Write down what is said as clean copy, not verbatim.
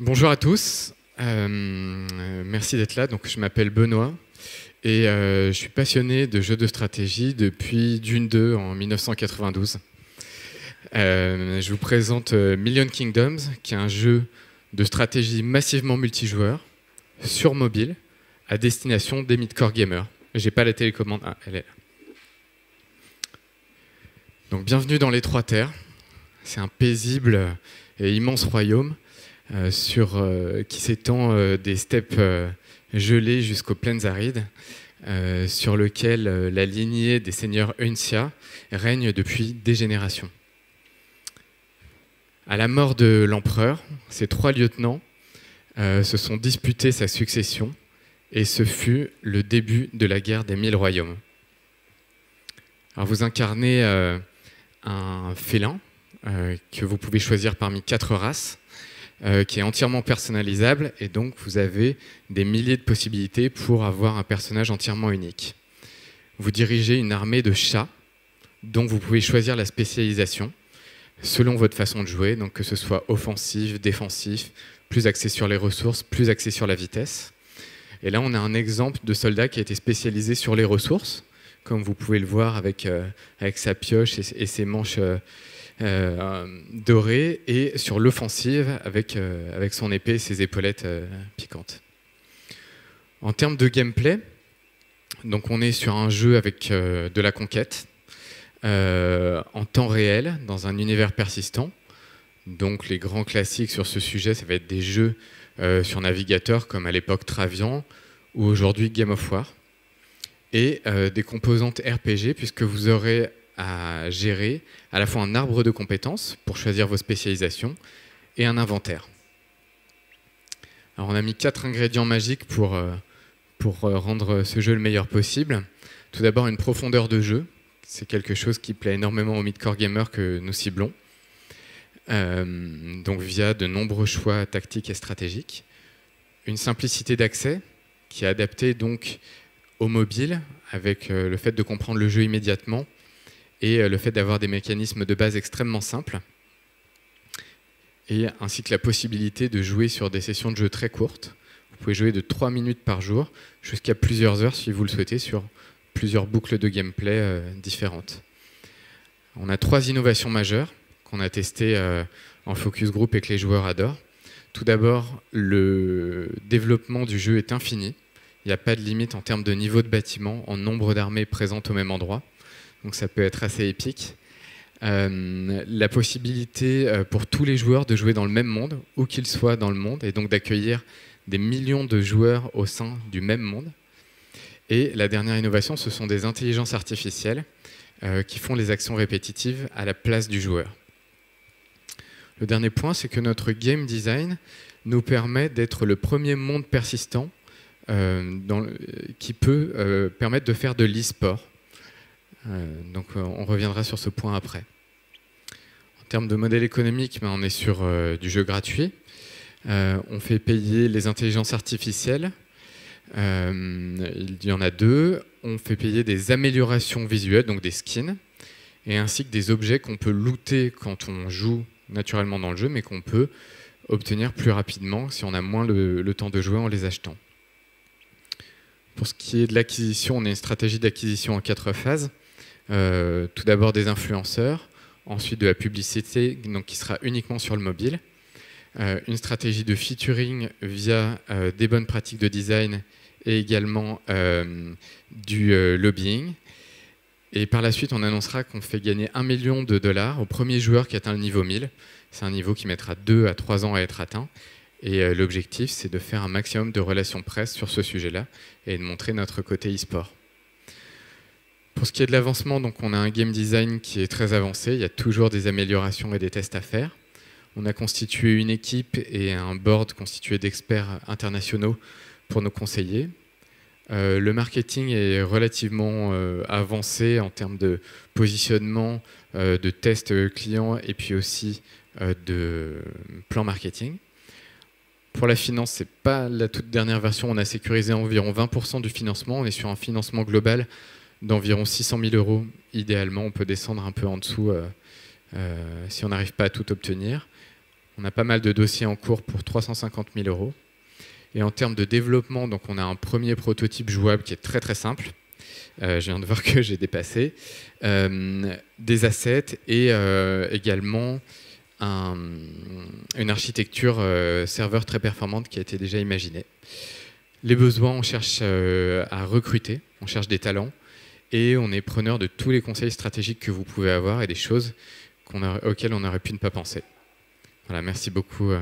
Bonjour à tous, merci d'être là. Donc, je m'appelle Benoît et je suis passionné de jeux de stratégie depuis Dune 2 en 1992. Je vous présente Million Kingdoms, qui est un jeu de stratégie massivement multijoueur sur mobile à destination des mid-core gamers. J'ai pas la télécommande, elle est là. Donc, bienvenue dans les Trois Terres. C'est un paisible et immense royaume qui s'étend des steppes gelées jusqu'aux plaines arides, sur lequel la lignée des seigneurs Uncia règne depuis des générations. À la mort de l'empereur, ses 3 lieutenants se sont disputés sa succession, et ce fut le début de la guerre des 1000 royaumes. Alors vous incarnez un félin que vous pouvez choisir parmi 4 races, qui est entièrement personnalisable, et donc vous avez des milliers de possibilités pour avoir un personnage entièrement unique. Vous dirigez une armée de chats dont vous pouvez choisir la spécialisation selon votre façon de jouer, donc que ce soit offensif, défensif, plus axé sur les ressources, plus axé sur la vitesse. Et là, on a un exemple de soldat qui a été spécialisé sur les ressources, comme vous pouvez le voir avec sa pioche et ses manches dorées, et sur l'offensive avec son épée et ses épaulettes piquantes. En termes de gameplay, donc on est sur un jeu avec de la conquête en temps réel dans un univers persistant. Donc les grands classiques sur ce sujet, ça va être des jeux sur navigateur comme à l'époque Travian ou aujourd'hui Game of War, et des composantes RPG, puisque vous aurez à gérer à la fois un arbre de compétences pour choisir vos spécialisations et un inventaire. Alors on a mis 4 ingrédients magiques pour rendre ce jeu le meilleur possible. Tout d'abord, une profondeur de jeu. C'est quelque chose qui plaît énormément aux mid-core gamers que nous ciblons, donc via de nombreux choix tactiques et stratégiques. Une simplicité d'accès qui est adaptée donc au mobile, avec le fait de comprendre le jeu immédiatement et le fait d'avoir des mécanismes de base extrêmement simples, et ainsi que la possibilité de jouer sur des sessions de jeu très courtes. Vous pouvez jouer de 3 minutes par jour jusqu'à plusieurs heures si vous le souhaitez, sur plusieurs boucles de gameplay différentes. On a 3 innovations majeures qu'on a testées en focus group et que les joueurs adorent. Tout d'abord, le développement du jeu est infini. Il n'y a pas de limite en termes de niveau de bâtiment, en nombre d'armées présentes au même endroit. Donc ça peut être assez épique. La possibilité pour tous les joueurs de jouer dans le même monde, où qu'ils soient dans le monde, et donc d'accueillir des millions de joueurs au sein du même monde. Et la dernière innovation, ce sont des intelligences artificielles qui font les actions répétitives à la place du joueur. Le dernier point, c'est que notre game design nous permet d'être le premier monde persistant qui peut permettre de faire de l'e-sport. Donc on reviendra sur ce point après. En termes de modèle économique, on est sur du jeu gratuit. On fait payer les intelligences artificielles. Il y en a 2. On fait payer des améliorations visuelles, donc des skins, et ainsi que des objets qu'on peut looter quand on joue naturellement dans le jeu, mais qu'on peut obtenir plus rapidement si on a moins le temps de jouer en les achetant. Pour ce qui est de l'acquisition, on a une stratégie d'acquisition en 4 phases. Tout d'abord des influenceurs, ensuite de la publicité, donc qui sera uniquement sur le mobile, une stratégie de featuring via des bonnes pratiques de design et également du lobbying. Et par la suite, on annoncera qu'on fait gagner 1 million de dollars au premier joueur qui atteint le niveau 1000. C'est un niveau qui mettra 2 à 3 ans à être atteint. Et l'objectif, c'est de faire un maximum de relations presse sur ce sujet-là et de montrer notre côté e-sport. Pour ce qui est de l'avancement, donc on a un game design qui est très avancé. Il y a toujours des améliorations et des tests à faire. On a constitué une équipe et un board constitué d'experts internationaux pour nous conseiller. Le marketing est relativement avancé en termes de positionnement, de tests clients et puis aussi de plan marketing. Pour la finance, ce n'est pas la toute dernière version. On a sécurisé environ 20% du financement. On est sur un financement global d'environ 600 000 €. Idéalement, on peut descendre un peu en dessous si on n'arrive pas à tout obtenir. On a pas mal de dossiers en cours pour 350 000 €. Et en termes de développement, donc on a un premier prototype jouable qui est très très simple. Je viens de voir que j'ai dépassé. Des assets et également une architecture serveur très performante qui a été déjà imaginée. Les besoins, on cherche à recruter, on cherche des talents et on est preneur de tous les conseils stratégiques que vous pouvez avoir et des choses auxquelles on aurait pu ne pas penser. Voilà, merci beaucoup.